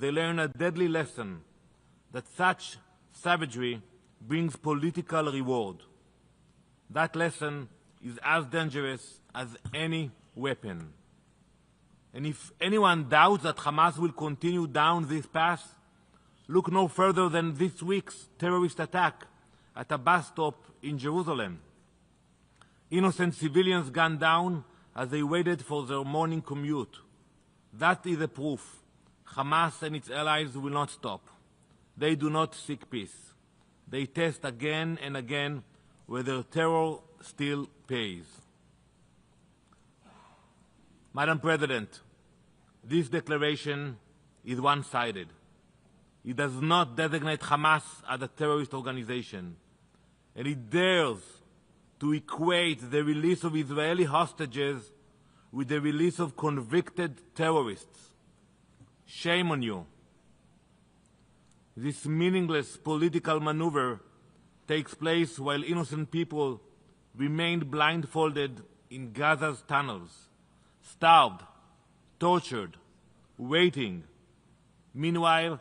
they learn a deadly lesson that such savagery brings political reward. That lesson is as dangerous as any weapon. And if anyone doubts that Hamas will continue down this path, look no further than this week's terrorist attack at a bus stop in Jerusalem. Innocent civilians gunned down as they waited for their morning commute. That is a proof Hamas and its allies will not stop. They do not seek peace. They test again and again whether terror still pays. Madam President, this declaration is one-sided. It does not designate Hamas as a terrorist organization, and it dares to equate the release of Israeli hostages with the release of convicted terrorists. Shame on you. This meaningless political maneuver takes place while innocent people remained blindfolded in Gaza's tunnels, starved, tortured, waiting. Meanwhile,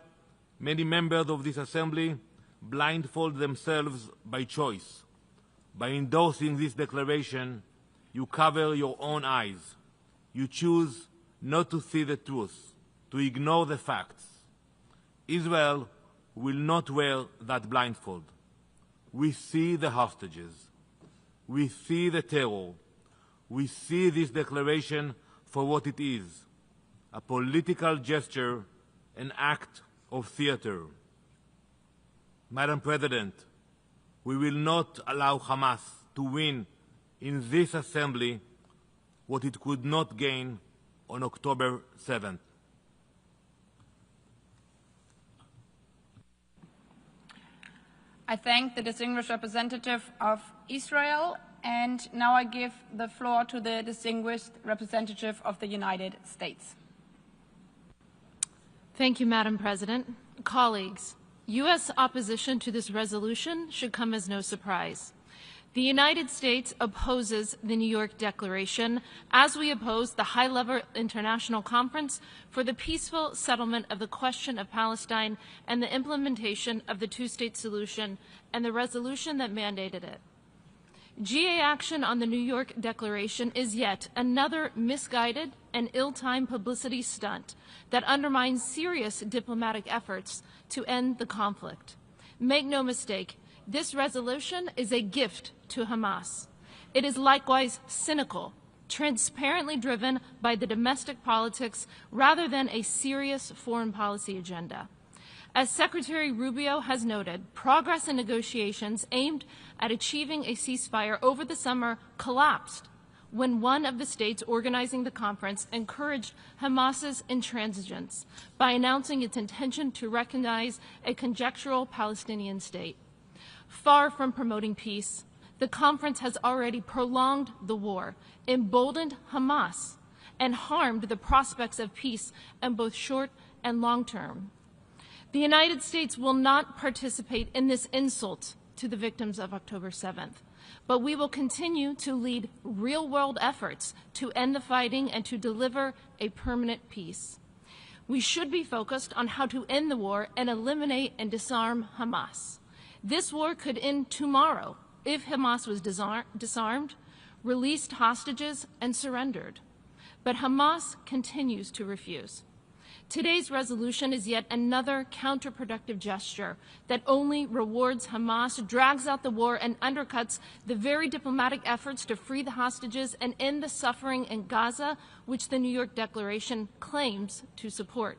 many members of this assembly blindfold themselves by choice. By endorsing this declaration, you cover your own eyes. You choose not to see the truth, to ignore the facts. Israel will not wear that blindfold. We see the hostages. We see the terror. We see this declaration for what it is, a political gesture, an act of theater. Madam President, we will not allow Hamas to win in this assembly what it could not gain on October 7th. I thank the distinguished representative of Israel, and now I give the floor to the distinguished representative of the United States. Thank you, Madam President. Colleagues, U.S. opposition to this resolution should come as no surprise. The United States opposes the New York Declaration, as we oppose the high-level international conference for the peaceful settlement of the question of Palestine and the implementation of the two-state solution and the resolution that mandated it. GA action on the New York Declaration is yet another misguided and ill-timed publicity stunt that undermines serious diplomatic efforts to end the conflict. Make no mistake, this resolution is a gift to Hamas. It is likewise cynical, transparently driven by the domestic politics rather than a serious foreign policy agenda. As Secretary Rubio has noted, progress in negotiations aimed at achieving a ceasefire over the summer collapsed when one of the states organizing the conference encouraged Hamas's intransigence by announcing its intention to recognize a conjectural Palestinian state. Far from promoting peace, the conference has already prolonged the war, emboldened Hamas, and harmed the prospects of peace in both short and long term. The United States will not participate in this insult to the victims of October 7th, but we will continue to lead real-world efforts to end the fighting and to deliver a permanent peace. We should be focused on how to end the war and eliminate and disarm Hamas. This war could end tomorrow if Hamas was disarmed, released hostages, and surrendered. But Hamas continues to refuse. Today's resolution is yet another counterproductive gesture that only rewards Hamas, drags out the war, and undercuts the very diplomatic efforts to free the hostages and end the suffering in Gaza, which the New York Declaration claims to support.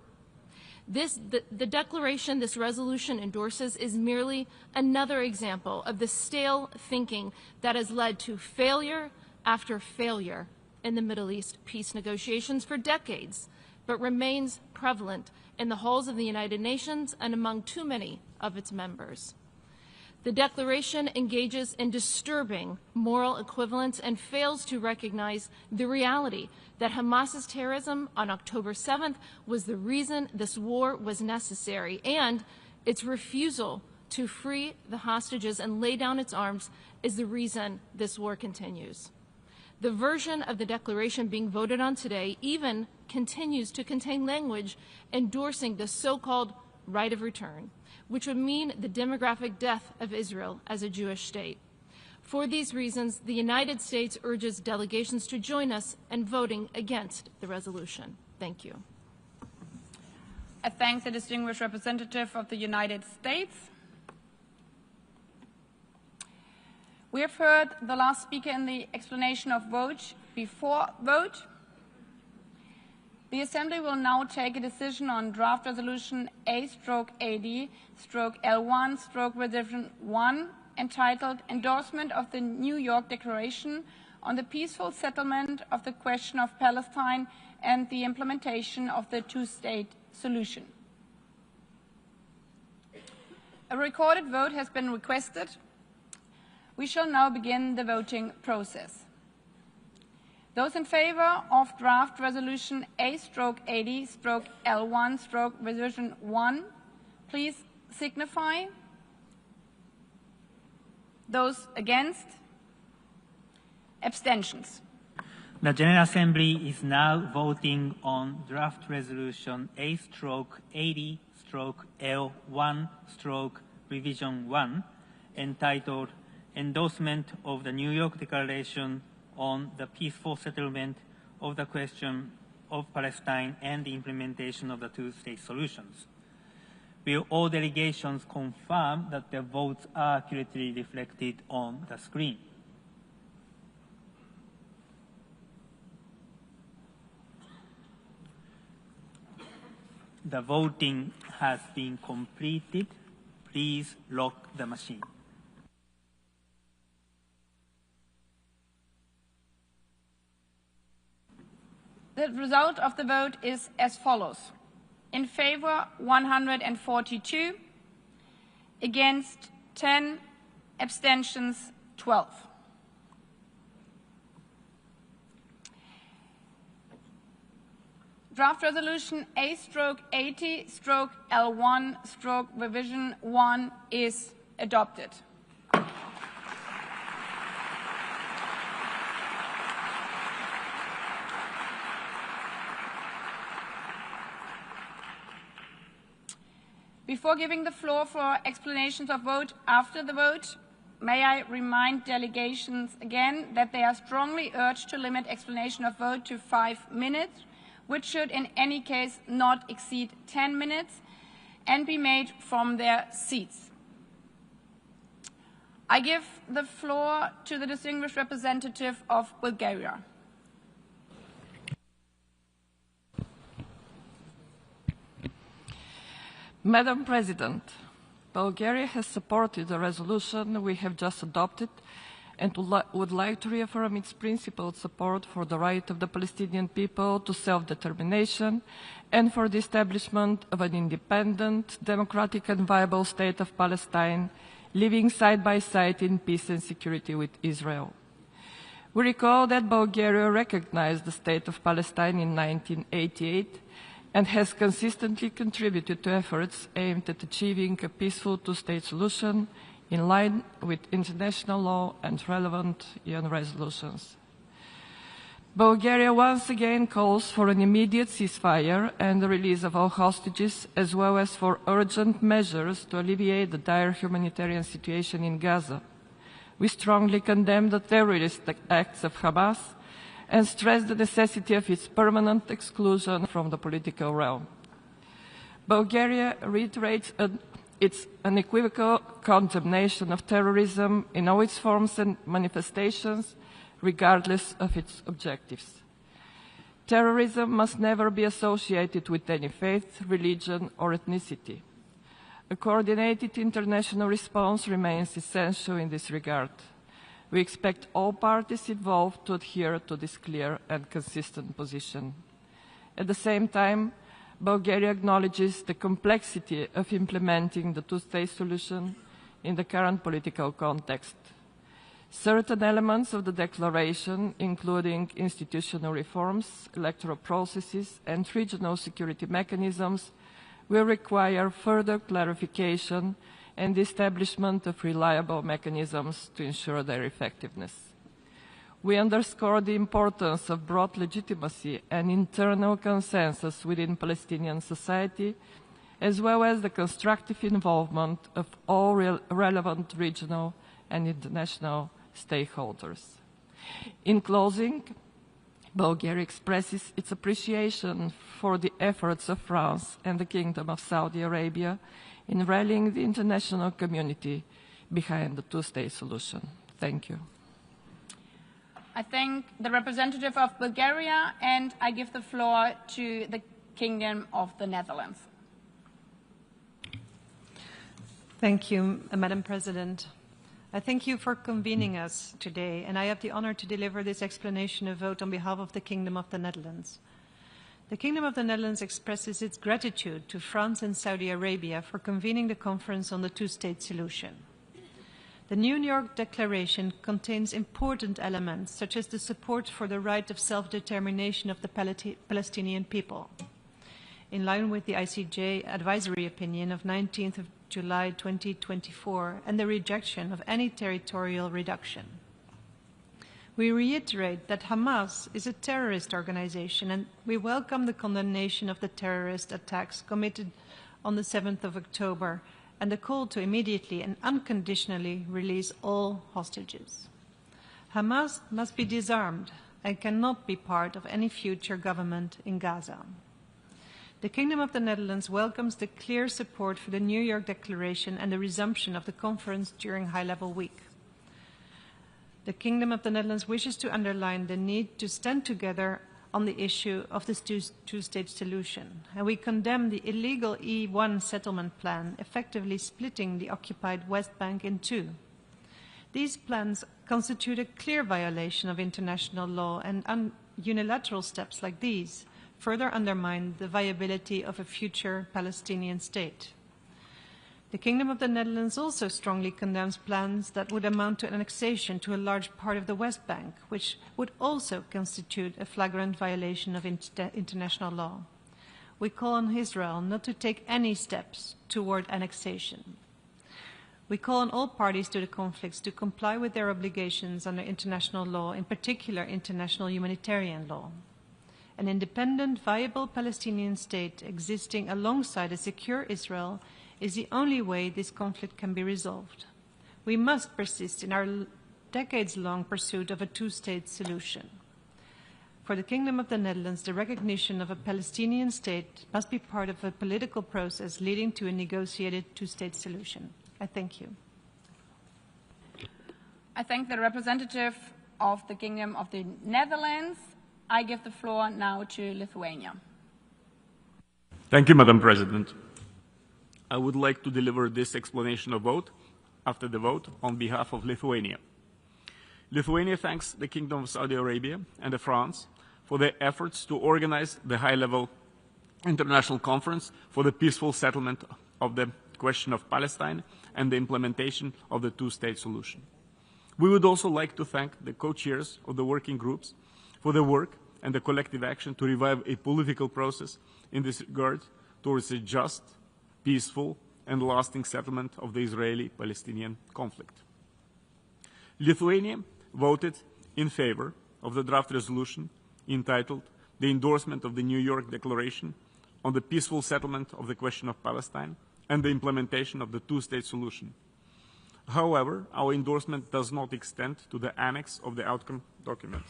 The declaration this resolution endorses is merely another example of the stale thinking that has led to failure after failure in the Middle East peace negotiations for decades, but remains prevalent in the halls of the United Nations and among too many of its members. The declaration engages in disturbing moral equivalence and fails to recognize the reality that Hamas's terrorism on October 7th was the reason this war was necessary, and its refusal to free the hostages and lay down its arms is the reason this war continues. The version of the declaration being voted on today even continues to contain language endorsing the so-called right of return, which would mean the demographic death of Israel as a Jewish state. For these reasons, the United States urges delegations to join us in voting against the resolution. Thank you. I thank the distinguished representative of the United States. We have heard the last speaker in the explanation of vote before vote. The Assembly will now take a decision on draft resolution A/AD/L1/Revision 1 entitled Endorsement of the New York Declaration on the Peaceful Settlement of the Question of Palestine and the Implementation of the Two-State Solution. A recorded vote has been requested. We shall now begin the voting process. Those in favor of draft resolution A/AD/L1/Revision 1, please signify. Those against? Abstentions. The General Assembly is now voting on draft resolution A/AD/L1/Revision 1 entitled Endorsement of the New York Declaration on the Peaceful Settlement of the Question of Palestine and the Implementation of the Two-State Solutions. Will all delegations confirm that their votes are accurately reflected on the screen? The voting has been completed. Please lock the machine. The result of the vote is as follows. In favor, 142. Against, 10. Abstentions, 12. Draft resolution A/80/L1/Revision 1 is adopted. Before giving the floor for explanations of vote after the vote, may I remind delegations again that they are strongly urged to limit explanation of vote to 5 minutes, which should in any case not exceed 10 minutes and be made from their seats. I give the floor to the distinguished representative of Bulgaria. Madam President, Bulgaria has supported the resolution we have just adopted and would like to reaffirm its principled support for the right of the Palestinian people to self-determination and for the establishment of an independent, democratic and viable state of Palestine, living side by side in peace and security with Israel. We recall that Bulgaria recognized the state of Palestine in 1988 and has consistently contributed to efforts aimed at achieving a peaceful two-state solution in line with international law and relevant UN resolutions. Bulgaria once again calls for an immediate ceasefire and the release of all hostages, as well as for urgent measures to alleviate the dire humanitarian situation in Gaza. We strongly condemn the terrorist acts of Hamas and stress the necessity of its permanent exclusion from the political realm. Bulgaria reiterates its unequivocal condemnation of terrorism in all its forms and manifestations, regardless of its objectives. Terrorism must never be associated with any faith, religion, or ethnicity. A coordinated international response remains essential in this regard. We expect all parties involved to adhere to this clear and consistent position. At the same time, Bulgaria acknowledges the complexity of implementing the two-state solution in the current political context. Certain elements of the declaration, including institutional reforms, electoral processes, and regional security mechanisms, will require further clarification and the establishment of reliable mechanisms to ensure their effectiveness. We underscore the importance of broad legitimacy and internal consensus within Palestinian society, as well as the constructive involvement of all relevant regional and international stakeholders. In closing, Bulgaria expresses its appreciation for the efforts of France and the Kingdom of Saudi Arabia in rallying the international community behind the two-state solution. Thank you. I thank the representative of Bulgaria, and I give the floor to the Kingdom of the Netherlands. Thank you, Madam President. I thank you for convening us today, and I have the honor to deliver this explanation of vote on behalf of the Kingdom of the Netherlands. The Kingdom of the Netherlands expresses its gratitude to France and Saudi Arabia for convening the conference on the two-state solution. The New York Declaration contains important elements, such as the support for the right of self-determination of the Palestinian people, in line with the ICJ advisory opinion of 19th of July 2024, and the rejection of any territorial reduction. We reiterate that Hamas is a terrorist organization, and we welcome the condemnation of the terrorist attacks committed on the 7th of October and the call to immediately and unconditionally release all hostages. Hamas must be disarmed and cannot be part of any future government in Gaza. The Kingdom of the Netherlands welcomes the clear support for the New York Declaration and the resumption of the conference during High-Level Week. The Kingdom of the Netherlands wishes to underline the need to stand together on the issue of this two-state solution, and we condemn the illegal E1 settlement plan, effectively splitting the occupied West Bank in two. These plans constitute a clear violation of international law, and unilateral steps like these further undermine the viability of a future Palestinian state. The Kingdom of the Netherlands also strongly condemns plans that would amount to annexation to a large part of the West Bank, which would also constitute a flagrant violation of international law. We call on Israel not to take any steps toward annexation. We call on all parties to the conflicts to comply with their obligations under international law, in particular international humanitarian law. An independent, viable Palestinian state existing alongside a secure Israel is the only way this conflict can be resolved. We must persist in our decades-long pursuit of a two-state solution. For the Kingdom of the Netherlands, the recognition of a Palestinian state must be part of a political process leading to a negotiated two-state solution. I thank you. I thank the representative of the Kingdom of the Netherlands. I give the floor now to Lithuania. Thank you, Madam President. I would like to deliver this explanation of vote after the vote on behalf of Lithuania. Lithuania thanks the Kingdom of Saudi Arabia and France for their efforts to organize the high-level international conference for the peaceful settlement of the question of Palestine and the implementation of the two-state solution. We would also like to thank the co-chairs of the working groups for their work and the collective action to revive a political process in this regard towards a just, peaceful, and lasting settlement of the Israeli-Palestinian conflict. Lithuania voted in favor of the draft resolution entitled "The Endorsement of the New York Declaration on the Peaceful Settlement of the Question of Palestine and the Implementation of the Two-State Solution." However, our endorsement does not extend to the annex of the outcome document.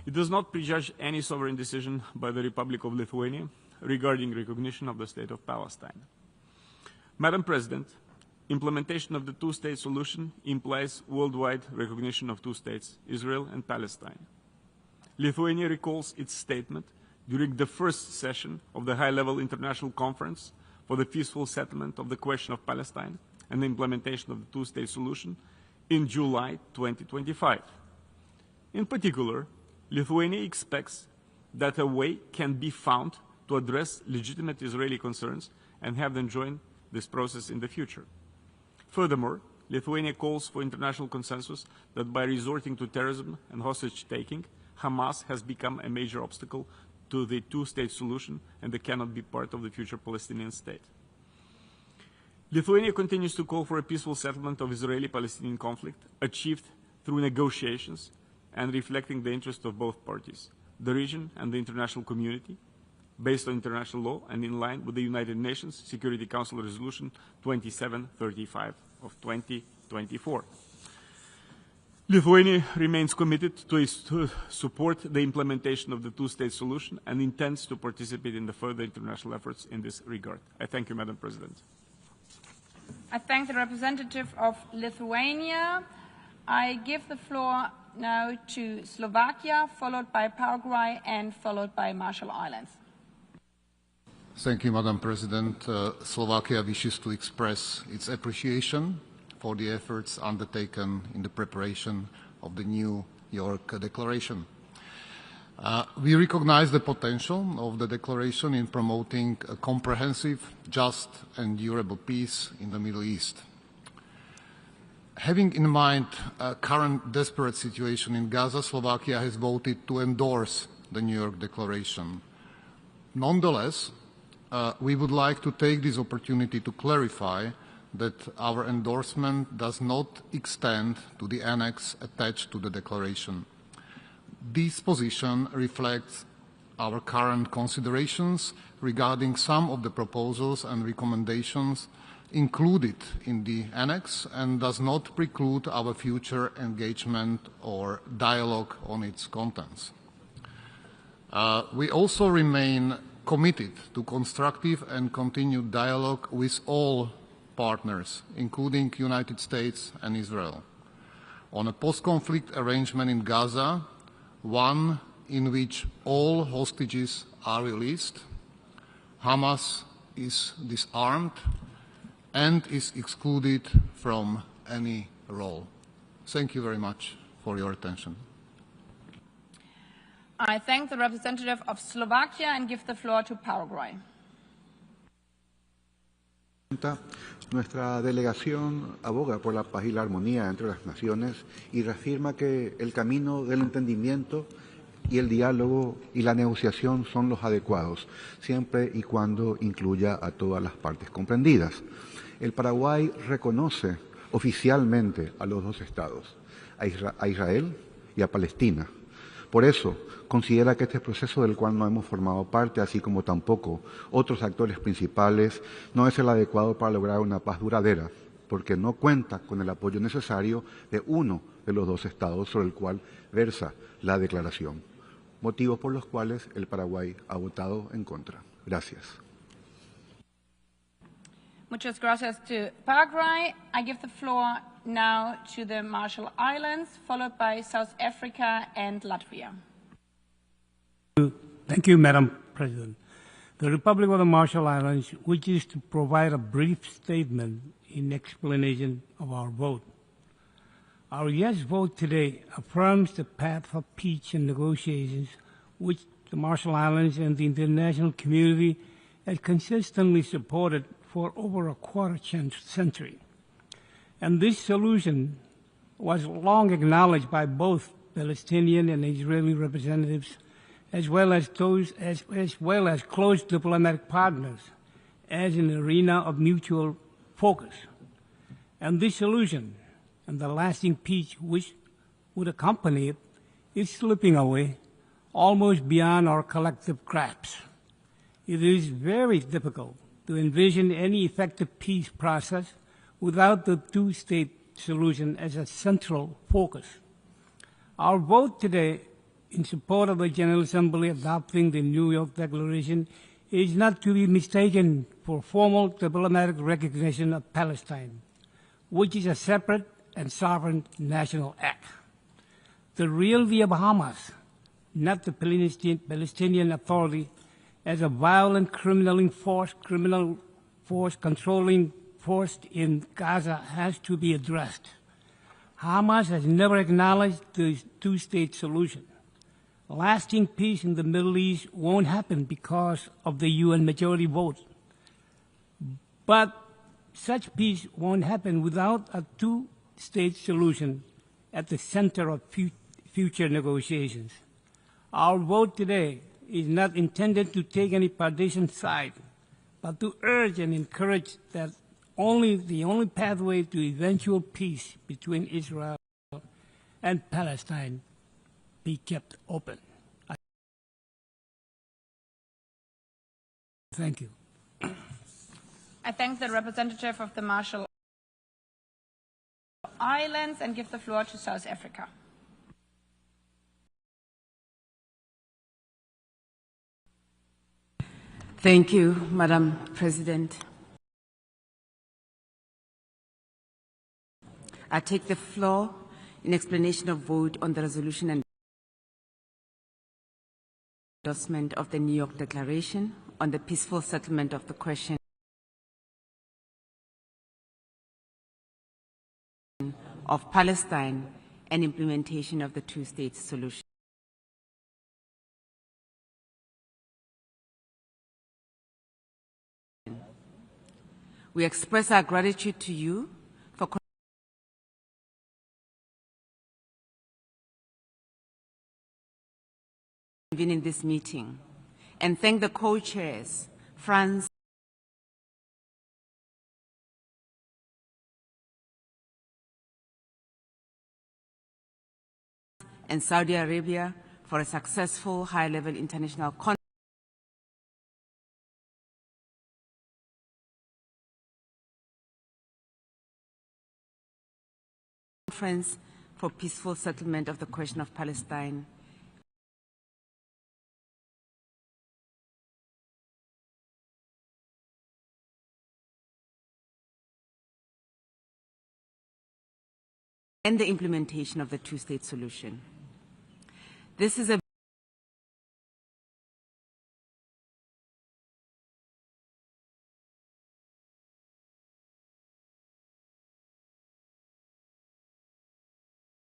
It does not prejudge any sovereign decision by the Republic of Lithuania regarding recognition of the State of Palestine. Madam President, implementation of the two-state solution implies worldwide recognition of two states, Israel and Palestine. Lithuania recalls its statement during the first session of the high-level international conference for the peaceful settlement of the question of Palestine and the implementation of the two-state solution in July 2025. In particular, Lithuania expects that a way can be found to address legitimate Israeli concerns and have them join this process in the future. Furthermore, Lithuania calls for international consensus that by resorting to terrorism and hostage-taking, Hamas has become a major obstacle to the two-state solution and they cannot be part of the future Palestinian state. Lithuania continues to call for a peaceful settlement of Israeli-Palestinian conflict achieved through negotiations and reflecting the interests of both parties, the region and the international community, based on international law and in line with the United Nations Security Council Resolution 2735 of 2024. Lithuania remains committed to support the implementation of the two-state solution and intends to participate in the further international efforts in this regard. I thank you, Madam President. I thank the representative of Lithuania. I give the floor now to Slovakia, followed by Paraguay, and followed by Marshall Islands. Thank you, Madam President. Slovakia wishes to express its appreciation for the efforts undertaken in the preparation of the New York Declaration. We recognize the potential of the declaration in promoting a comprehensive, just and durable peace in the Middle East. Having in mind a current desperate situation in Gaza, Slovakia has voted to endorse the New York Declaration. Nonetheless, we would like to take this opportunity to clarify that our endorsement does not extend to the annex attached to the declaration. This position reflects our current considerations regarding some of the proposals and recommendations included in the annex and does not preclude our future engagement or dialogue on its contents. We also remain committed to constructive and continued dialogue with all partners, including the United States and Israel, on a post-conflict arrangement in Gaza, one in which all hostages are released, Hamas is disarmed, and is excluded from any role. Thank you very much for your attention. I thank the representative of Slovakia and give the floor to Paraguay. Nuestra delegación aboga por la paz y la armonía entre las naciones y reafirma que el camino del entendimiento y el diálogo y la negociación son los adecuados, siempre y cuando incluya a todas las partes comprendidas. El Paraguay reconoce oficialmente a los dos estados, a Israel y a Palestina. Por eso, considera que este proceso del cual no hemos formado parte, así como tampoco otros actores principales, no es el adecuado para lograr una paz duradera, porque no cuenta con el apoyo necesario de uno de los dos estados sobre el cual versa la declaración, motivos por los cuales el Paraguay ha votado en contra. Gracias. Muchas gracias to Paraguay. I give the floor now to the Marshall Islands, followed by South Africa and Latvia. Thank you, Madam President. The Republic of the Marshall Islands wishes to provide a brief statement in explanation of our vote. Our yes vote today affirms the path for peace and negotiations which the Marshall Islands and the international community has consistently supported for over a quarter century. And this solution was long acknowledged by both Palestinian and Israeli representatives, as well as close diplomatic partners, as an arena of mutual focus. And this solution and the lasting peace which would accompany it is slipping away almost beyond our collective grasp. It is very difficult to envision any effective peace process without the two-state solution as a central focus. Our vote today in support of the General Assembly adopting the New York Declaration is not to be mistaken for formal diplomatic recognition of Palestine, which is a separate and sovereign national act. The reality of Hamas, not the Palestinian Authority, as a violent criminal force controlling force in Gaza has to be addressed. Hamas has never acknowledged the two-state solution. Lasting peace in the Middle East won't happen because of the UN majority vote. But such peace won't happen without a two-state solution at the center of future negotiations. Our vote today is not intended to take any partisan side, but to urge and encourage that the only pathway to eventual peace between Israel and Palestine be kept open. Thank you. I thank the representative of the Marshall Islands and give the floor to South Africa. Thank you, Madam President. I take the floor in explanation of vote on the resolution and endorsement of the New York Declaration on the peaceful settlement of the question of Palestine and implementation of the two-state solution. We express our gratitude to you for convening this meeting and thank the co-chairs, France, and Saudi Arabia for a successful high-level international conference for peaceful settlement of the question of Palestine. And the implementation of the two-state solution. This is a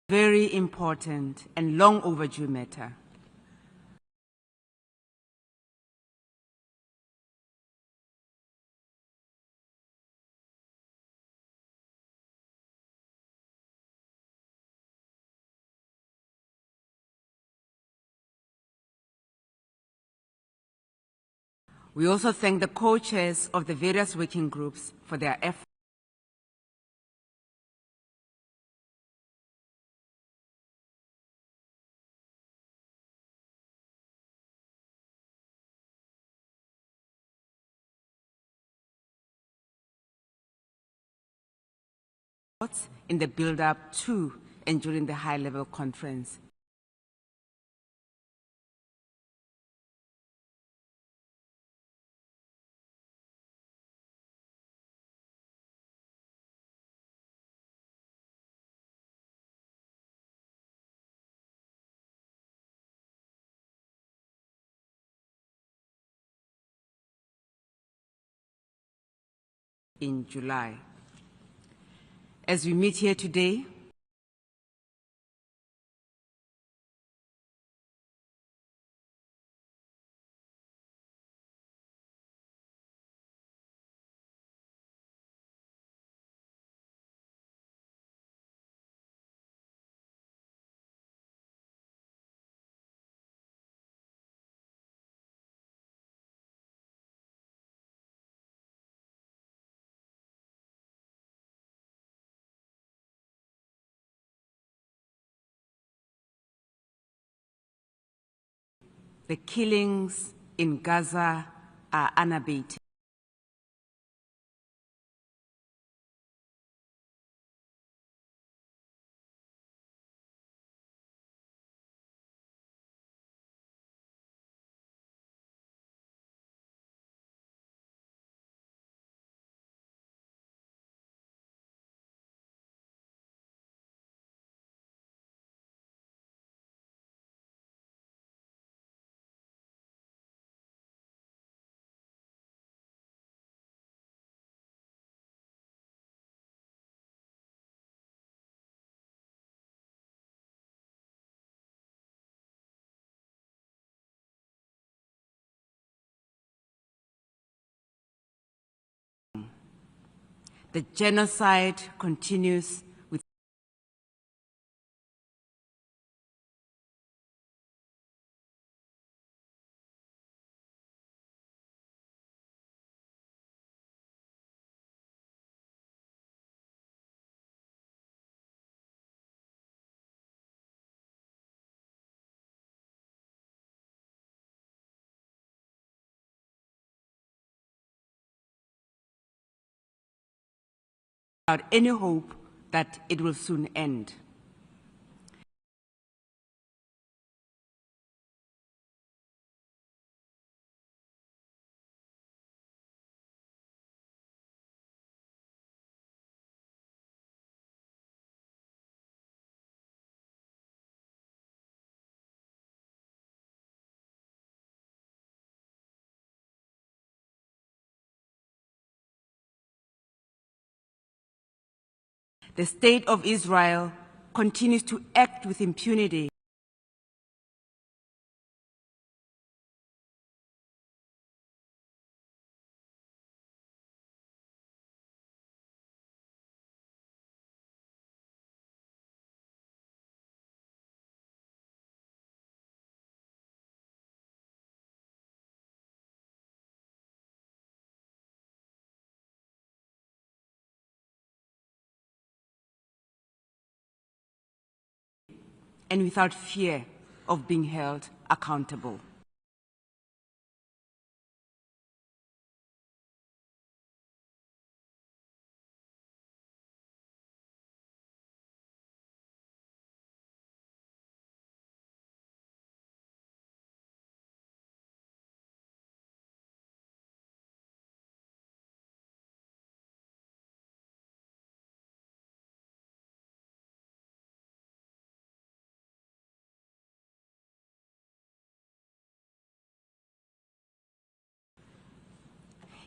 very important and long overdue matter. We also thank the co-chairs of the various working groups for their efforts in the build-up to and during the high-level conference. In July. As we meet here today, the killings in Gaza are unabated. The genocide continues without any hope that it will soon end. The state of Israel continues to act with impunity. And without fear of being held accountable.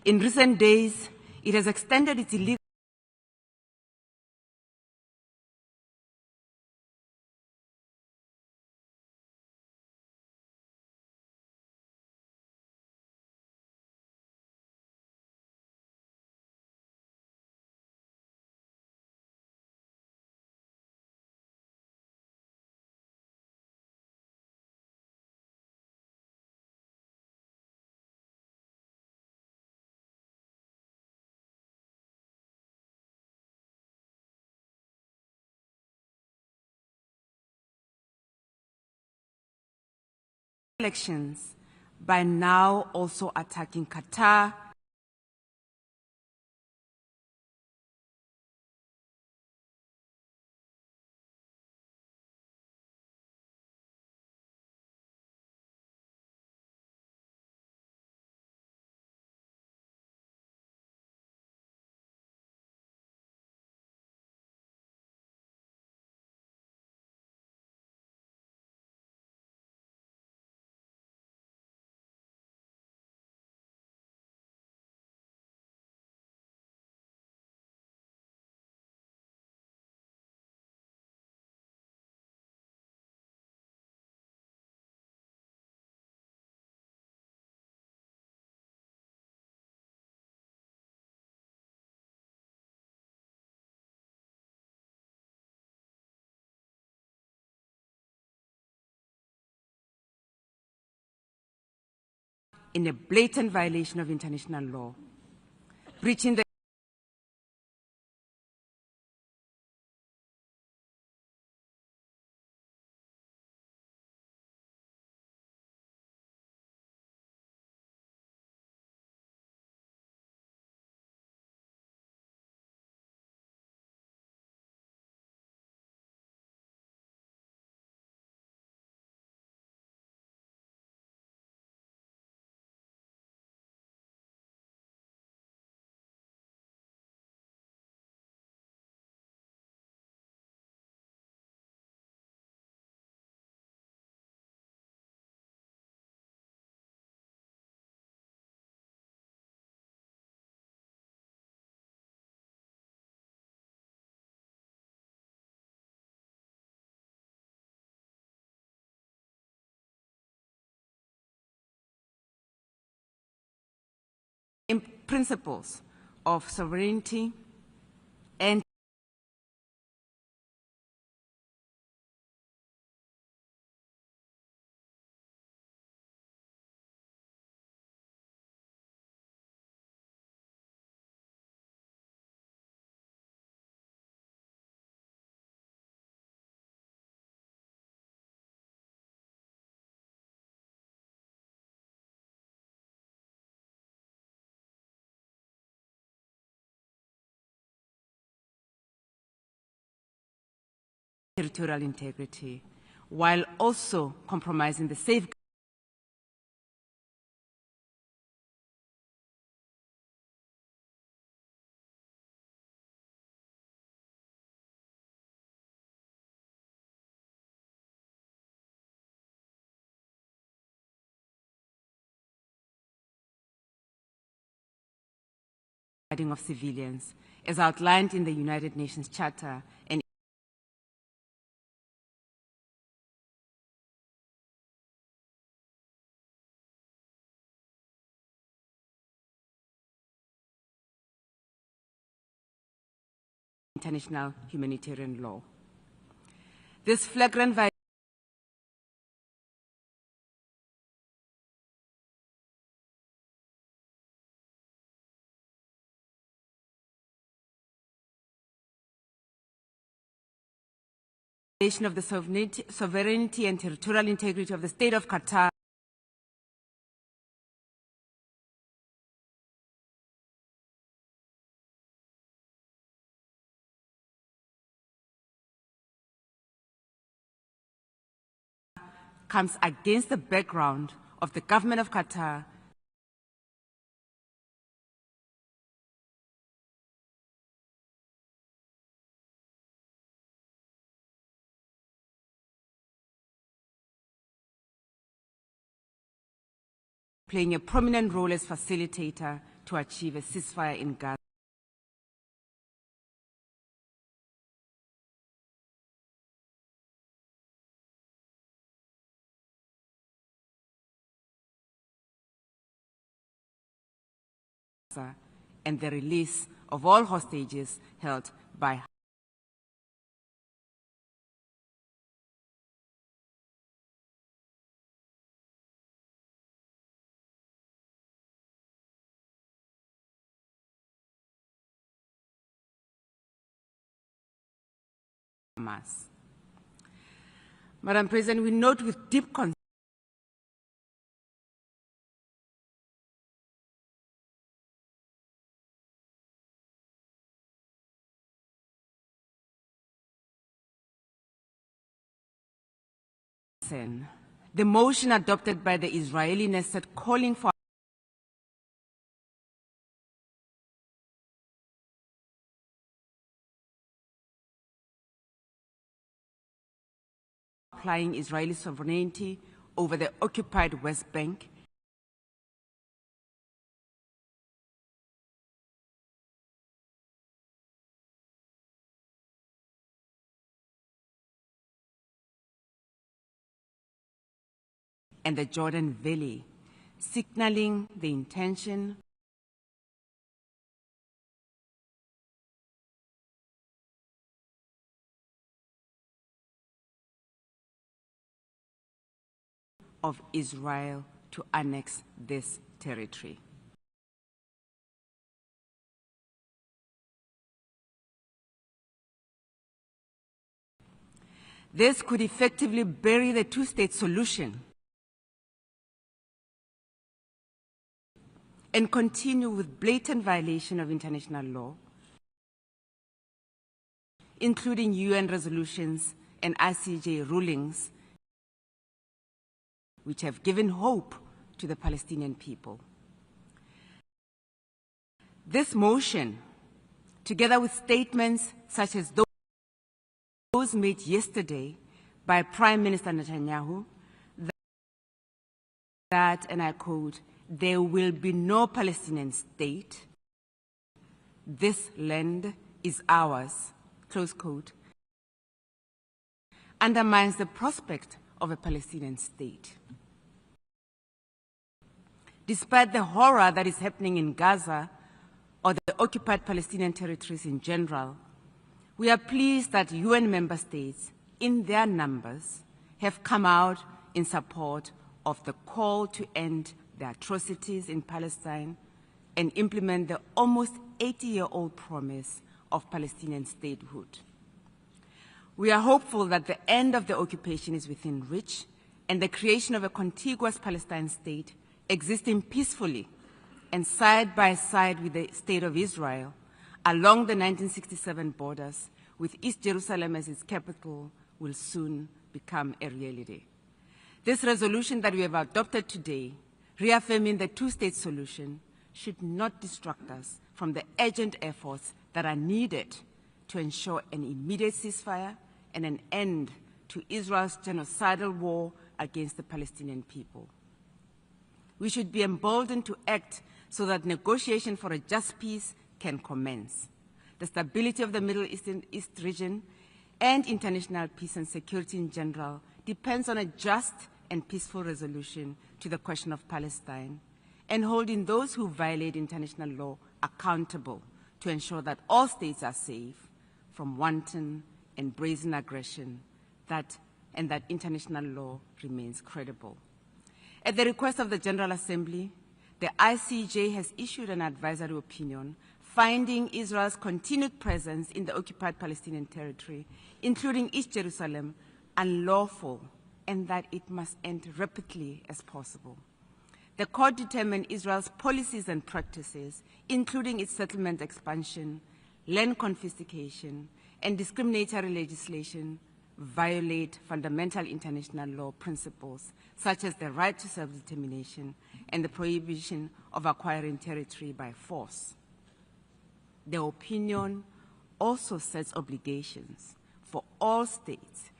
In recent days, it has extended its illegal elections by now also attacking Qatar, in a blatant violation of international law, breaching the principles of sovereignty and territorial integrity, while also compromising the safeguards of civilians, as outlined in the United Nations Charter and international humanitarian law. This flagrant violation of the sovereignty and territorial integrity of the State of Qatar comes against the background of the government of Qatar playing a prominent role as facilitator to achieve a ceasefire in Gaza. And the release of all hostages held by Hamas. Madam President, we note with deep concern the motion adopted by the Israeli Knesset calling for applying Israeli sovereignty over the occupied West Bank and the Jordan Valley, signaling the intention of Israel to annex this territory. This could effectively bury the two-state solution and continue with blatant violation of international law, including UN resolutions and ICJ rulings, which have given hope to the Palestinian people. This motion, together with statements such as those made yesterday by Prime Minister Netanyahu, that, and I quote, "There will be no Palestinian state. This land is ours," close quote, undermines the prospect of a Palestinian state. Despite the horror that is happening in Gaza or the occupied Palestinian territories in general, we are pleased that UN member states, in their numbers, have come out in support of the call to end the atrocities in Palestine and implement the almost 80-year-old promise of Palestinian statehood. We are hopeful that the end of the occupation is within reach and the creation of a contiguous Palestine state existing peacefully and side by side with the State of Israel along the 1967 borders, with East Jerusalem as its capital, will soon become a reality. This resolution that we have adopted today, reaffirming the two-state solution, should not distract us from the urgent efforts that are needed to ensure an immediate ceasefire and an end to Israel's genocidal war against the Palestinian people. We should be emboldened to act so that negotiation for a just peace can commence. The stability of the Middle East region and international peace and security in general depends on a just and peaceful resolution to the question of Palestine, and holding those who violate international law accountable to ensure that all states are safe from wanton and brazen aggression, and that international law remains credible. At the request of the General Assembly, the ICJ has issued an advisory opinion finding Israel's continued presence in the occupied Palestinian territory, including East Jerusalem, unlawful, and that it must end rapidly as possible. The court determined Israel's policies and practices, including its settlement expansion, land confiscation, and discriminatory legislation, violate fundamental international law principles, such as the right to self-determination and the prohibition of acquiring territory by force. The opinion also sets obligations for all states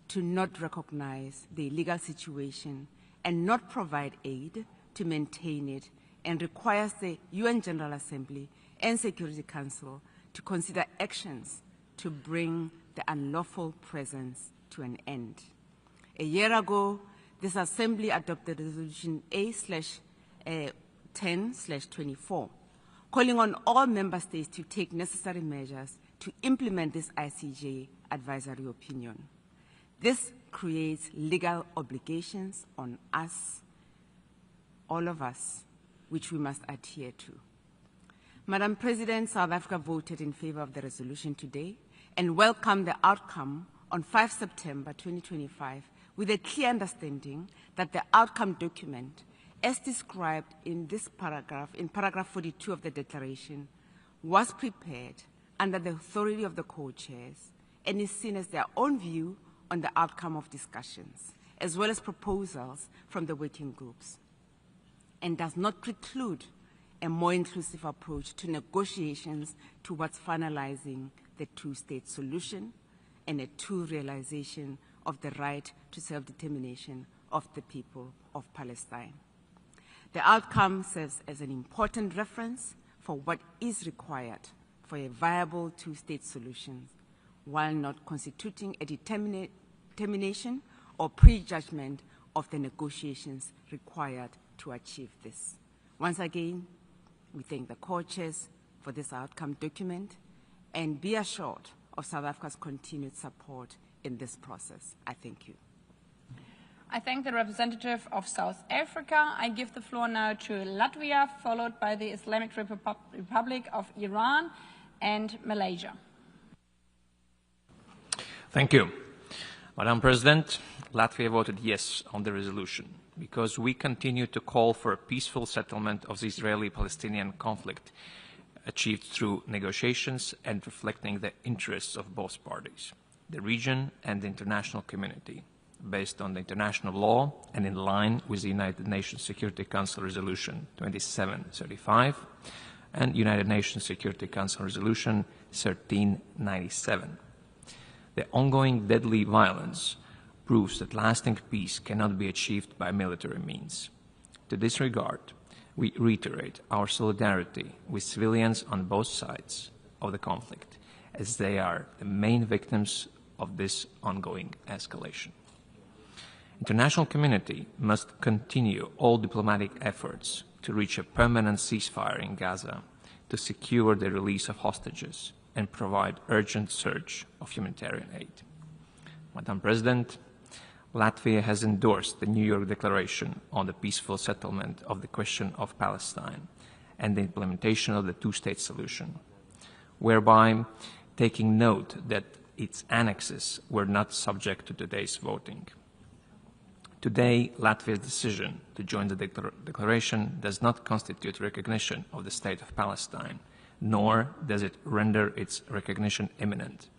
to not recognize the illegal situation and not provide aid to maintain it, and requires the UN General Assembly and Security Council to consider actions to bring the unlawful presence to an end. A year ago, this Assembly adopted Resolution A/10/24, calling on all member states to take necessary measures to implement this ICJ advisory opinion. This creates legal obligations on us, all of us, which we must adhere to. Madam President, South Africa voted in favor of the resolution today and welcomed the outcome on 5 September 2025 with a clear understanding that the outcome document, as described in this paragraph, in paragraph 42 of the declaration, was prepared under the authority of the co-chairs and is seen as their own view on the outcome of discussions, as well as proposals from the working groups, and does not preclude a more inclusive approach to negotiations towards finalizing the two-state solution and a true realization of the right to self-determination of the people of Palestine. The outcome serves as an important reference for what is required for a viable two-state solution, while not constituting a determination or prejudgment of the negotiations required to achieve this. Once again, we thank the co-chairs for this outcome document and be assured of South Africa's continued support in this process. I thank you. I thank the representative of South Africa. I give the floor now to Latvia, followed by the Islamic Republic of Iran and Malaysia. Thank you. Madam President, Latvia voted yes on the resolution because we continue to call for a peaceful settlement of the Israeli-Palestinian conflict achieved through negotiations and reflecting the interests of both parties, the region and the international community, based on the international law and in line with the United Nations Security Council Resolution 2735 and United Nations Security Council Resolution 1397. The ongoing deadly violence proves that lasting peace cannot be achieved by military means. To this regard, we reiterate our solidarity with civilians on both sides of the conflict, as they are the main victims of this ongoing escalation. International community must continue all diplomatic efforts to reach a permanent ceasefire in Gaza, to secure the release of hostages and provide urgent surge of humanitarian aid. Madam President, Latvia has endorsed the New York Declaration on the peaceful settlement of the question of Palestine and the implementation of the two-state solution, whereby taking note that its annexes were not subject to today's voting. Today, Latvia's decision to join the declaration does not constitute recognition of the state of Palestine, nor does it render its recognition imminent.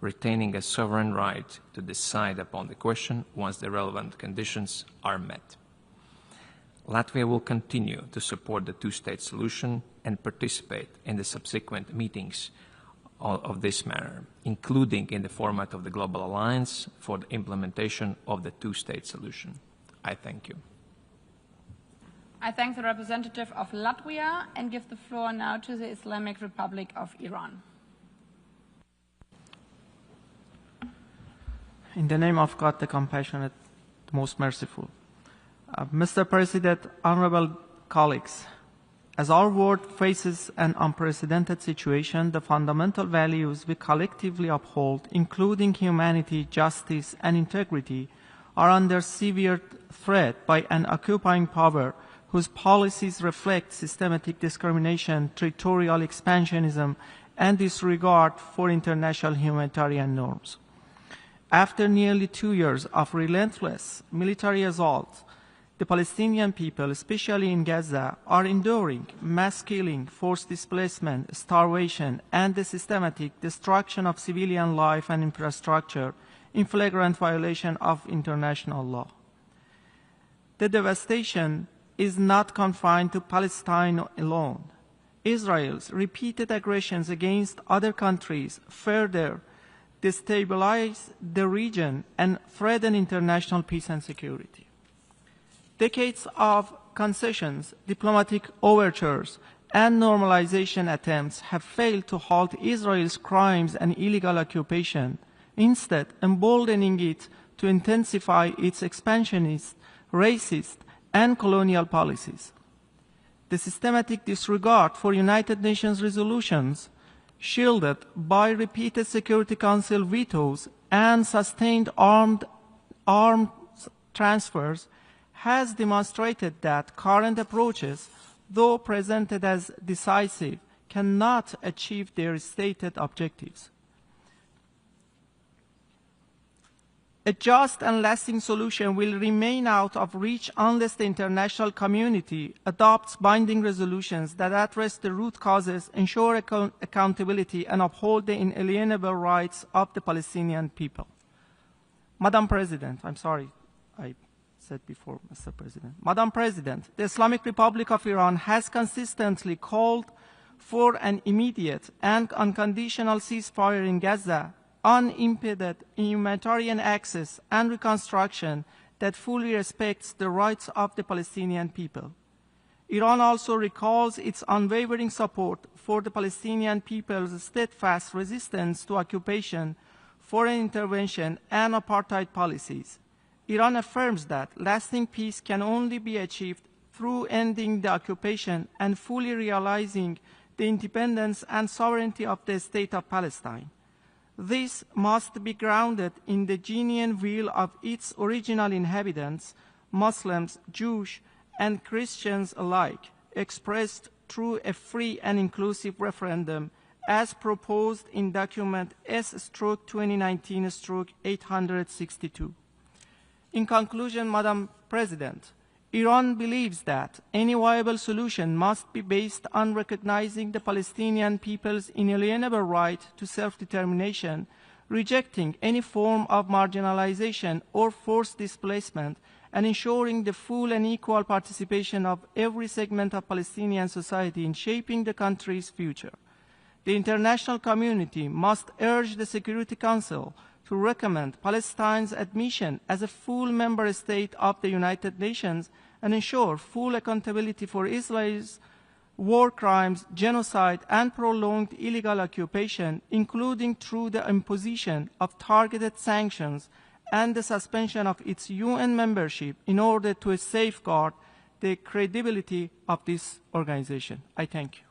retaining a sovereign right to decide upon the question once the relevant conditions are met. Latvia will continue to support the two-state solution and participate in the subsequent meetings of this matter, including in the format of the Global Alliance for the implementation of the two-state solution. I thank you. I thank the representative of Latvia and give the floor now to the Islamic Republic of Iran. In the name of God, the compassionate, the most merciful. Mr. President, honorable colleagues, as our world faces an unprecedented situation, the fundamental values we collectively uphold, including humanity, justice, and integrity, are under severe threat by an occupying power whose policies reflect systematic discrimination, territorial expansionism, and disregard for international humanitarian norms. After nearly 2 years of relentless military assault, the Palestinian people, especially in Gaza, are enduring mass killing, forced displacement, starvation, and the systematic destruction of civilian life and infrastructure in flagrant violation of international law. The devastation is not confined to Palestine alone. Israel's repeated aggressions against other countries further destabilize the region and threaten international peace and security. Decades of concessions, diplomatic overtures, and normalization attempts have failed to halt Israel's crimes and illegal occupation, instead emboldening it to intensify its expansionist, racist, and colonial policies. The systematic disregard for United Nations resolutions, shielded by repeated Security Council vetoes and sustained armed transfers, has demonstrated that current approaches, though presented as decisive, cannot achieve their stated objectives. A just and lasting solution will remain out of reach unless the international community adopts binding resolutions that address the root causes, ensure accountability, and uphold the inalienable rights of the Palestinian people. Madam President, I'm sorry, I said before, Mr. President. Madam President, the Islamic Republic of Iran has consistently called for an immediate and unconditional ceasefire in Gaza, unimpeded humanitarian access and reconstruction that fully respects the rights of the Palestinian people. Iran also recalls its unwavering support for the Palestinian people's steadfast resistance to occupation, foreign intervention, and apartheid policies. Iran affirms that lasting peace can only be achieved through ending the occupation and fully realizing the independence and sovereignty of the State of Palestine. This must be grounded in the genuine will of its original inhabitants, Muslims, Jews, and Christians alike, expressed through a free and inclusive referendum as proposed in document S/2019/862. In conclusion, Madam President, Iran believes that any viable solution must be based on recognizing the Palestinian people's inalienable right to self-determination, rejecting any form of marginalization or forced displacement, and ensuring the full and equal participation of every segment of Palestinian society in shaping the country's future. The international community must urge the Security Council to recommend Palestine's admission as a full member state of the United Nations and ensure full accountability for Israel's war crimes, genocide, and prolonged illegal occupation, including through the imposition of targeted sanctions and the suspension of its UN membership in order to safeguard the credibility of this organization. I thank you.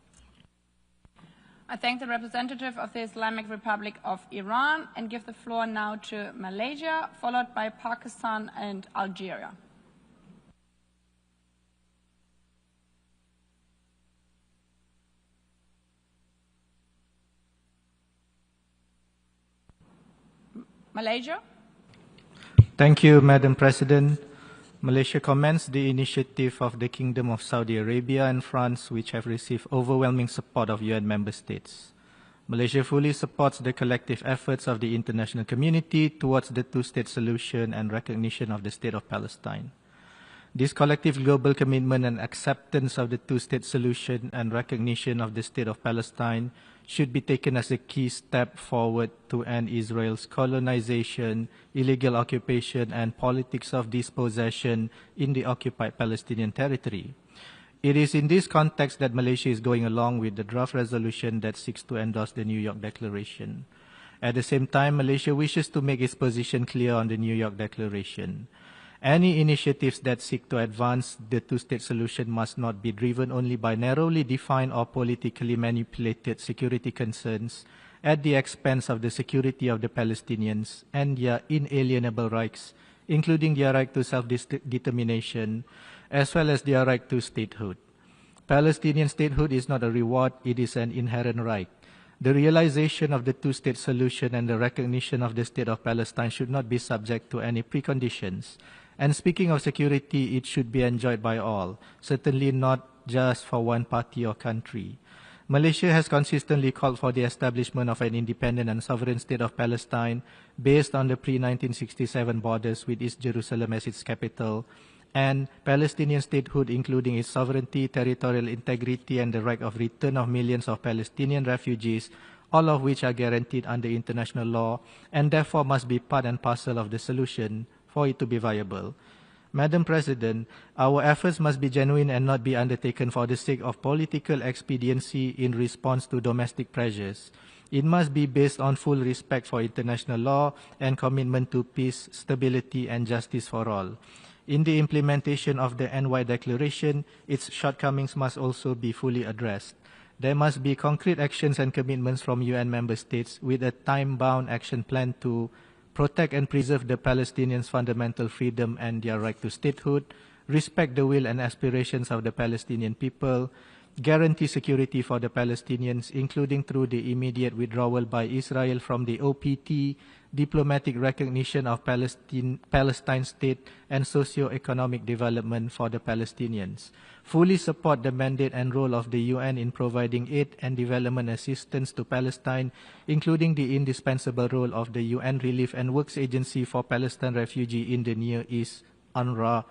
I thank the representative of the Islamic Republic of Iran and give the floor now to Malaysia, followed by Pakistan and Algeria. Malaysia. Thank you, Madam President. Malaysia commends the initiative of the Kingdom of Saudi Arabia and France, which have received overwhelming support of UN member states. Malaysia fully supports the collective efforts of the international community towards the two-state solution and recognition of the State of Palestine. This collective global commitment and acceptance of the two-state solution and recognition of the State of Palestine should be taken as a key step forward to end Israel's colonization, illegal occupation, and politics of dispossession in the occupied Palestinian territory. It is in this context that Malaysia is going along with the draft resolution that seeks to endorse the New York Declaration. At the same time, Malaysia wishes to make its position clear on the New York Declaration. Any initiatives that seek to advance the two-state solution must not be driven only by narrowly defined or politically manipulated security concerns at the expense of the security of the Palestinians and their inalienable rights, including their right to self-determination, as well as their right to statehood. Palestinian statehood is not a reward, it is an inherent right. The realization of the two-state solution and the recognition of the State of Palestine should not be subject to any preconditions. And speaking of security, it should be enjoyed by all, certainly not just for one party or country. Malaysia has consistently called for the establishment of an independent and sovereign State of Palestine based on the pre-1967 borders with East Jerusalem as its capital, and Palestinian statehood, including its sovereignty, territorial integrity, and the right of return of millions of Palestinian refugees, all of which are guaranteed under international law and therefore must be part and parcel of the solution for it to be viable. Madam President, our efforts must be genuine and not be undertaken for the sake of political expediency in response to domestic pressures. It must be based on full respect for international law and commitment to peace, stability, and justice for all. In the implementation of the NY Declaration, its shortcomings must also be fully addressed. There must be concrete actions and commitments from UN member states with a time-bound action plan to protect and preserve the Palestinians' fundamental freedom and their right to statehood, respect the will and aspirations of the Palestinian people, guarantee security for the Palestinians, including through the immediate withdrawal by Israel from the OPT, diplomatic recognition of Palestine state, and socio-economic development for the Palestinians. Fully support the mandate and role of the UN in providing aid and development assistance to Palestine, including the indispensable role of the UN Relief and Works Agency for Palestine Refugees in the Near East, UNRWA,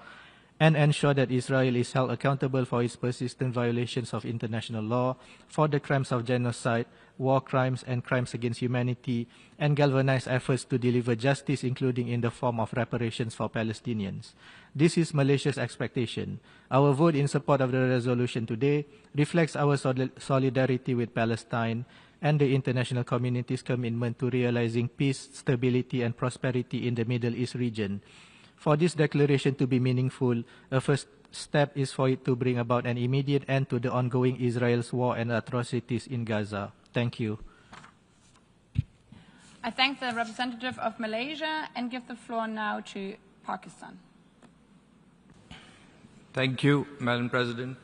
and ensure that Israel is held accountable for its persistent violations of international law, for the crimes of genocide, war crimes, and crimes against humanity, and galvanize efforts to deliver justice, including in the form of reparations for Palestinians. This is Malaysia's expectation. Our vote in support of the resolution today reflects our solidarity with Palestine and the international community's commitment to realizing peace, stability, and prosperity in the Middle East region. For this declaration to be meaningful, a first step is for it to bring about an immediate end to the ongoing Israel's war and atrocities in Gaza. Thank you. I thank the representative of Malaysia and give the floor now to Pakistan. Thank you, Madam President.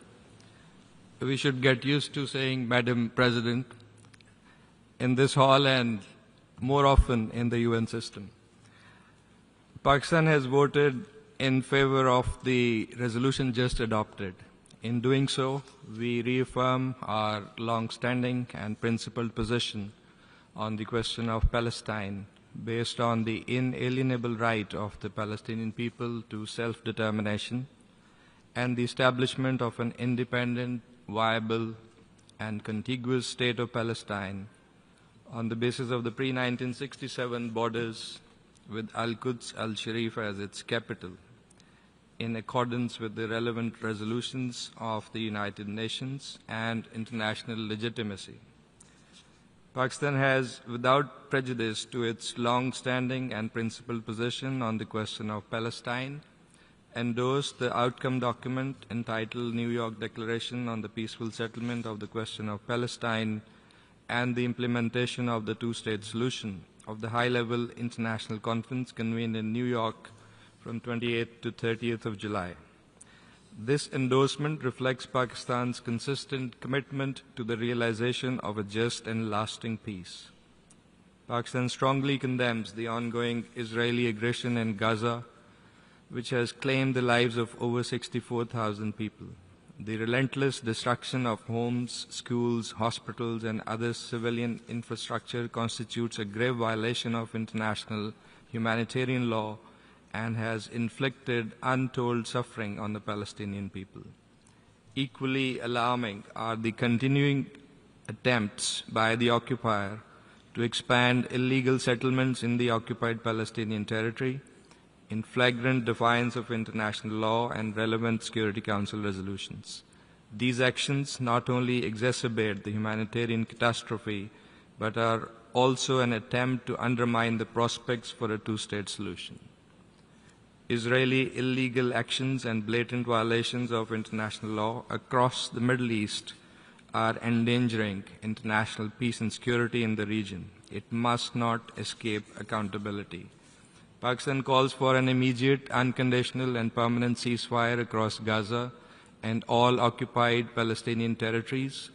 We should get used to saying Madam President in this hall and more often in the UN system. Pakistan has voted in favor of the resolution just adopted. In doing so, we reaffirm our long-standing and principled position on the question of Palestine based on the inalienable right of the Palestinian people to self-determination and the establishment of an independent, viable, and contiguous state of Palestine on the basis of the pre-1967 borders with Al-Quds al-Sharif as its capital, in accordance with the relevant resolutions of the United Nations and international legitimacy. Pakistan has, without prejudice to its long-standing and principled position on the question of Palestine, endorsed the outcome document entitled New York Declaration on the Peaceful Settlement of the Question of Palestine and the Implementation of the Two-State Solution of the high-level international conference convened in New York from 28th to 30th of July. This endorsement reflects Pakistan's consistent commitment to the realization of a just and lasting peace. Pakistan strongly condemns the ongoing Israeli aggression in Gaza, which has claimed the lives of over 64,000 people. The relentless destruction of homes, schools, hospitals, and other civilian infrastructure constitutes a grave violation of international humanitarian law and has inflicted untold suffering on the Palestinian people. Equally alarming are the continuing attempts by the occupier to expand illegal settlements in the occupied Palestinian territory in flagrant defiance of international law and relevant Security Council resolutions. These actions not only exacerbate the humanitarian catastrophe, but are also an attempt to undermine the prospects for a two-state solution. Israeli illegal actions and blatant violations of international law across the Middle East are endangering international peace and security in the region. It must not escape accountability. Pakistan calls for an immediate, unconditional and permanent ceasefire across Gaza and all occupied Palestinian territories,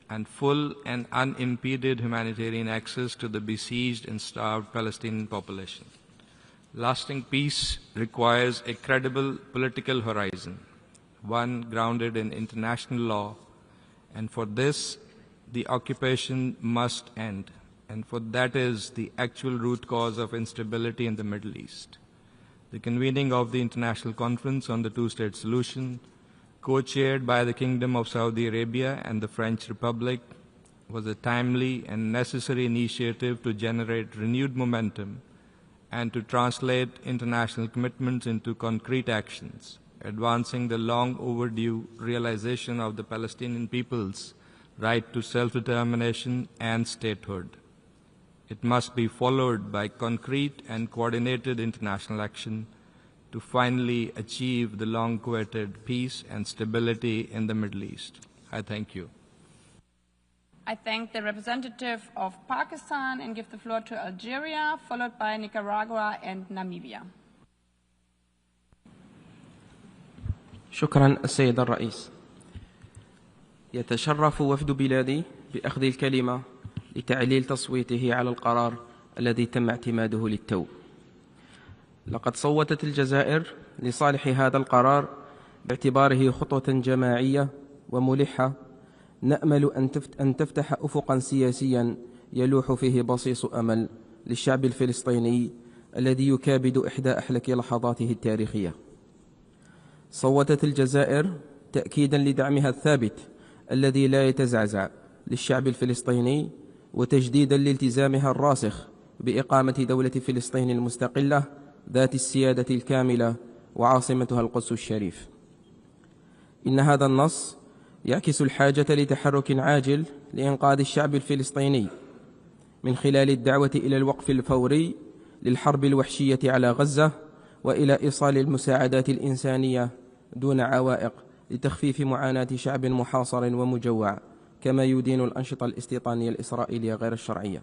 and full and unimpeded humanitarian access to the besieged and starved Palestinian population. Lasting peace requires a credible political horizon, one grounded in international law, and for this, the occupation must end, and for that is the actual root cause of instability in the Middle East. The convening of the International Conference on the Two-State Solution, co-chaired by the Kingdom of Saudi Arabia and the French Republic, was a timely and necessary initiative to generate renewed momentum and to translate international commitments into concrete actions, advancing the long overdue realization of the Palestinian people's right to self-determination and statehood. It must be followed by concrete and coordinated international action to finally achieve the long-coveted peace and stability in the Middle East. I thank you. I thank the representative of Pakistan and give the floor to Algeria, followed by Nicaragua and Namibia. شكرا السيد الرئيس. يتشرف وفد بلادي بأخذ الكلمة لتعليل تصويته على القرار الذي تم اعتماده للتو. لقد صوتت الجزائر لصالح هذا القرار باعتباره خطوة جماعية وملحة نأمل أن تفتح أفقا سياسيا يلوح فيه بصيص أمل للشعب الفلسطيني الذي يكابد إحدى أحلك لحظاته التاريخية. صوتت الجزائر تأكيدا لدعمها الثابت الذي لا يتزعزع للشعب الفلسطيني وتجديدا لالتزامها الراسخ بإقامة دولة فلسطين المستقلة ذات السيادة الكاملة وعاصمتها القدس الشريف. إن هذا النص يعكس الحاجة لتحرك عاجل لإنقاذ الشعب الفلسطيني من خلال الدعوة إلى الوقف الفوري للحرب الوحشية على غزة وإلى إيصال المساعدات الإنسانية دون عوائق لتخفيف معاناة شعب محاصر ومجوع، كما يدين الأنشطة الاستيطانية الإسرائيلية غير الشرعية.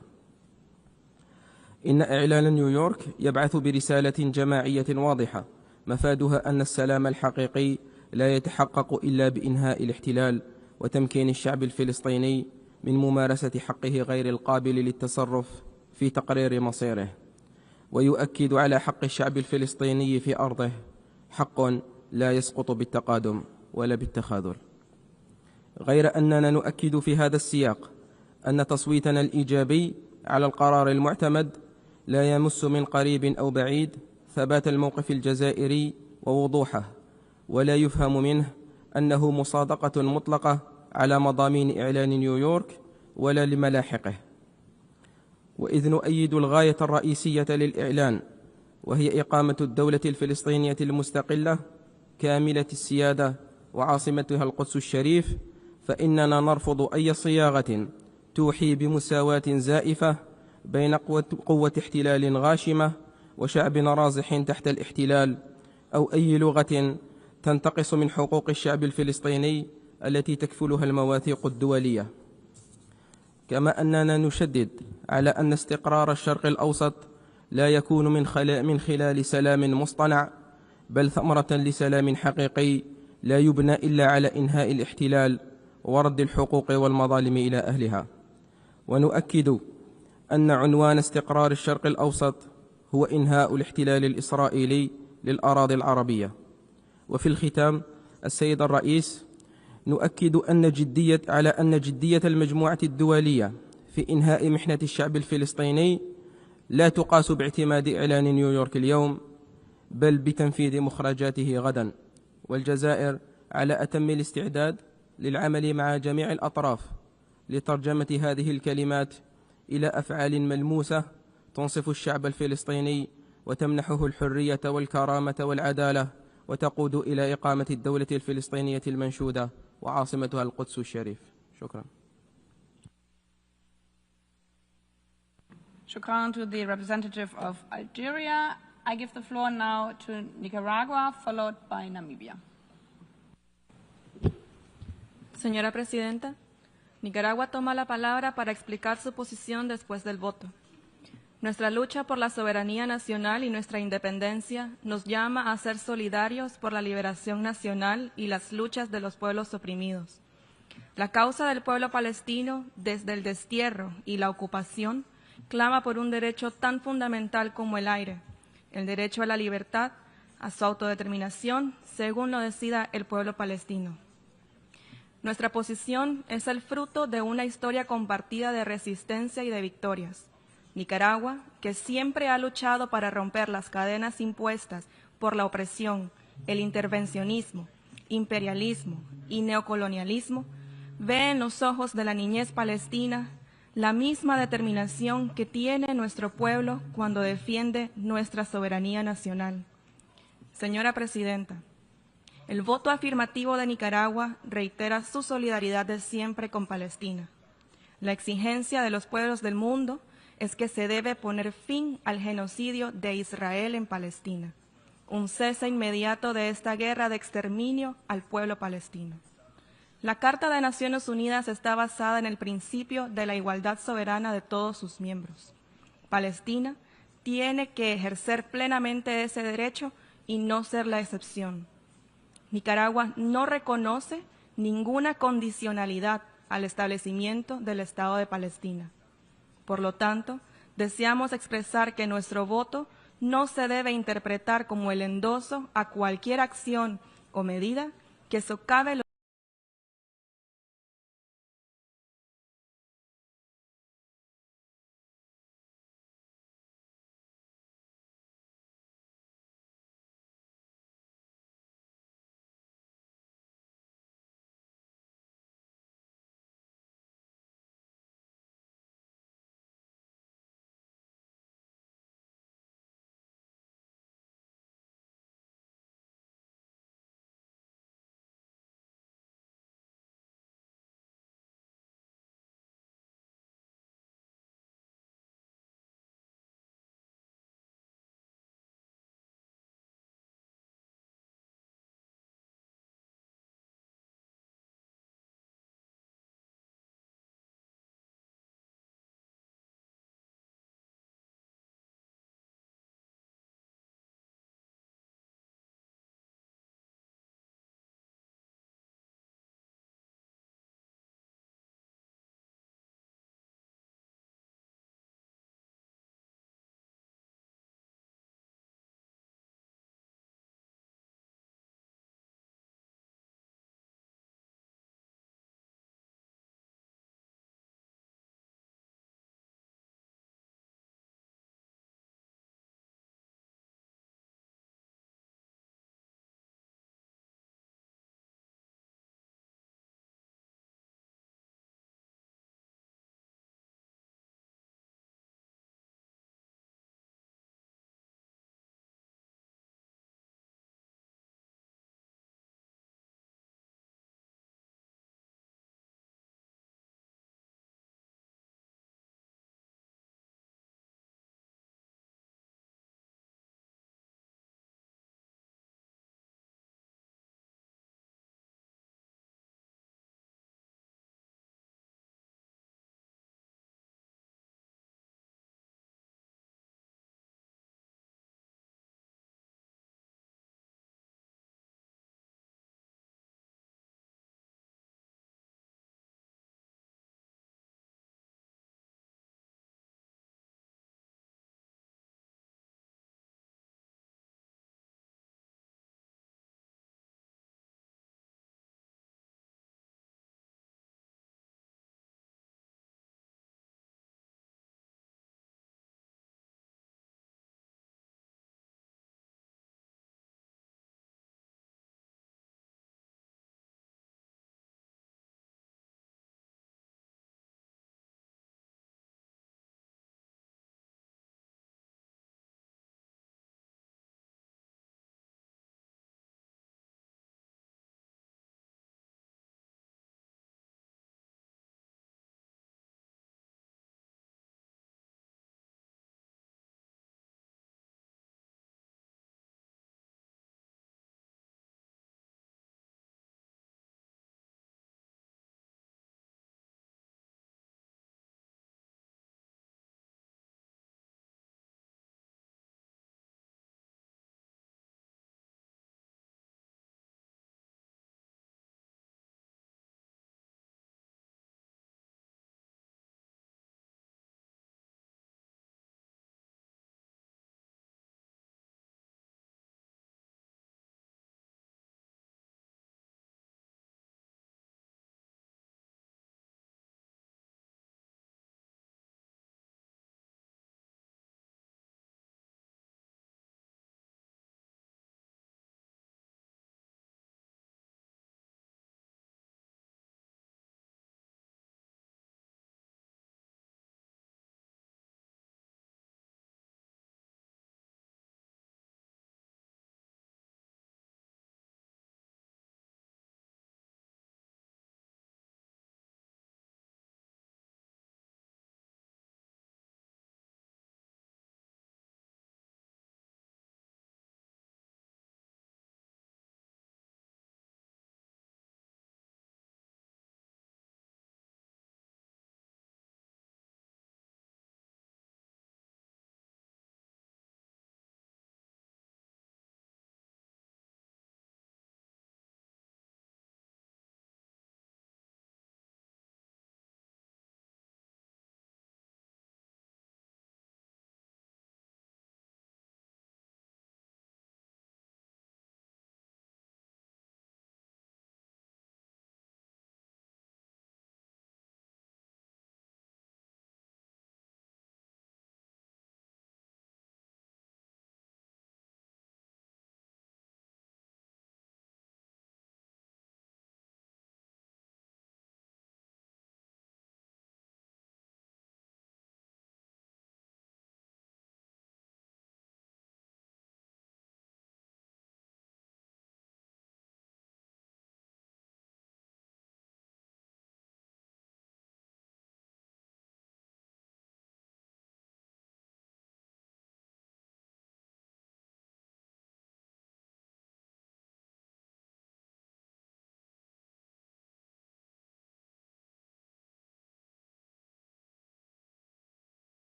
إن إعلان نيويورك يبعث برسالة جماعية واضحة مفادها أن السلام الحقيقي لا يتحقق إلا بإنهاء الاحتلال وتمكين الشعب الفلسطيني من ممارسة حقه غير القابل للتصرف في تقرير مصيره، ويؤكد على حق الشعب الفلسطيني في أرضه، حق لا يسقط بالتقادم ولا بالتخاذل. غير أننا نؤكد في هذا السياق أن تصويتنا الإيجابي على القرار المعتمد لا يمس من قريب أو بعيد ثبات الموقف الجزائري ووضوحه، ولا يفهم منه أنه مصادقة مطلقة على مضامين إعلان نيويورك ولا لملاحقه. وإذ نؤيد الغاية الرئيسية للإعلان وهي إقامة الدولة الفلسطينية المستقلة كاملة السيادة وعاصمتها القدس الشريف، فإننا نرفض أي صياغة توحي بمساواة زائفة بين قوة احتلال غاشمة وشعب رازح تحت الاحتلال، أو أي لغة تنتقص من حقوق الشعب الفلسطيني التي تكفلها المواثيق الدولية. كما أننا نشدد على أن استقرار الشرق الأوسط لا يكون من خلال سلام مصطنع، بل ثمرة لسلام حقيقي لا يبنى إلا على إنهاء الاحتلال ورد الحقوق والمظالم إلى أهلها. ونؤكد أن عنوان استقرار الشرق الأوسط هو إنهاء الاحتلال الإسرائيلي للأراضي العربية. وفي الختام، السيد الرئيس، نؤكد على أن جدية المجموعة الدولية في إنهاء محنة الشعب الفلسطيني لا تقاس باعتماد إعلان نيويورك اليوم، بل بتنفيذ مخرجاته غدا. والجزائر على أتم الاستعداد للعمل مع جميع الأطراف لترجمة هذه الكلمات إلى أفعال ملموسة تنصف الشعب الفلسطيني وتمنحه الحرية والكرامة والعدالة، وتقود إلى إقامة الدولة الفلسطينية المنشودة وعاصمتها القدس الشريف. شكرا. Shukran to the representative of Algeria. I give the floor now to Nicaragua, followed by Namibia. Señora Presidenta, Nicaragua toma la palabra para explicar su posición después del voto. Nuestra lucha por la soberanía nacional y nuestra independencia nos llama a ser solidarios por la liberación nacional y las luchas de los pueblos oprimidos. La causa del pueblo palestino, desde el destierro y la ocupación, clama por un derecho tan fundamental como el aire, el derecho a la libertad, a su autodeterminación, según lo decida el pueblo palestino. Nuestra posición es el fruto de una historia compartida de resistencia y de victorias. Nicaragua, que siempre ha luchado para romper las cadenas impuestas por la opresión, el intervencionismo, imperialismo y neocolonialismo, ve en los ojos de la niñez palestina la misma determinación que tiene nuestro pueblo cuando defiende nuestra soberanía nacional. Señora Presidenta, el voto afirmativo de Nicaragua reitera su solidaridad de siempre con Palestina. La exigencia de los pueblos del mundo es que se debe poner fin al genocidio de Israel en Palestina, un cese inmediato de esta guerra de exterminio al pueblo palestino. La Carta de Naciones Unidas está basada en el principio de la igualdad soberana de todos sus miembros. Palestina tiene que ejercer plenamente ese derecho y no ser la excepción. Nicaragua no reconoce ninguna condicionalidad al establecimiento del Estado de Palestina. Por lo tanto, deseamos expresar que nuestro voto no se debe interpretar como el endoso a cualquier acción o medida que socave